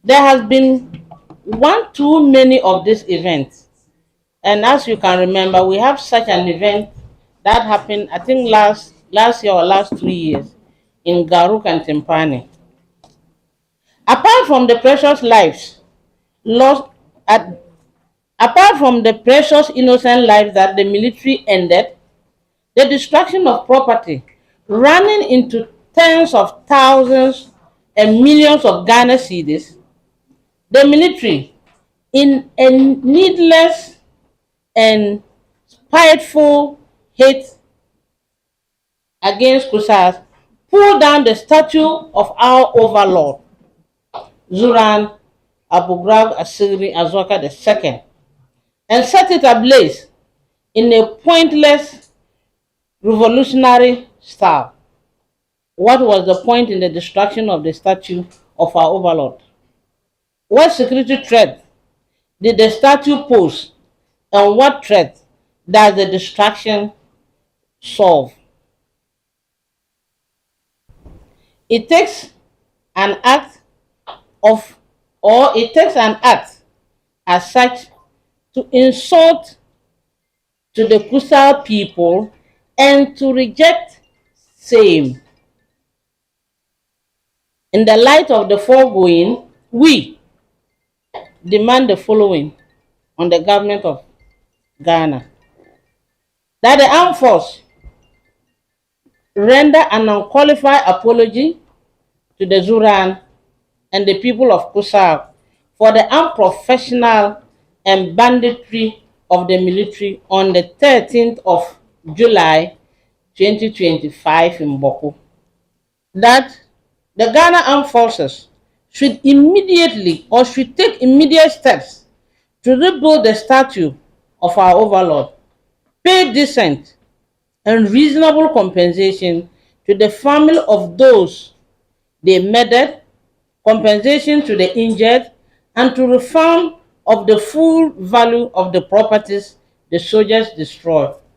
There has been one too many of these events. And as you can remember, we have such an event that happened, I think, last year or last 2 years in Garuk and Timpani. Apart from the precious lives lost at apart from the precious innocent lives that the military ended, the destruction of property running into tens of thousands and millions of Ghana cedis, the military, in a needless and spiteful hate against KRUSAS, pulled down the statue of our overlord, Zuran Abugrab Asiri Azoka II, and set it ablaze in a pointless revolutionary style. What was the point in the destruction of the statue of our overlord? What security threat did the statue pose, and what threat does the destruction solve? It takes an act of, or it takes an act as such to insult to the KRUSA people and to reject same. In the light of the foregoing, we demand the following on the government of Ghana: that the armed force render an unqualified apology to the Zuran and the people of KRUSA for the unprofessional and banditry of the military on the 13th of July 2025 in Boko. That the Ghana Armed Forces should immediately or should take immediate steps to rebuild the statue of our overlord, pay decent and reasonable compensation to the family of those they murdered, compensation to the injured, and to refund of the full value of the properties the soldiers destroyed.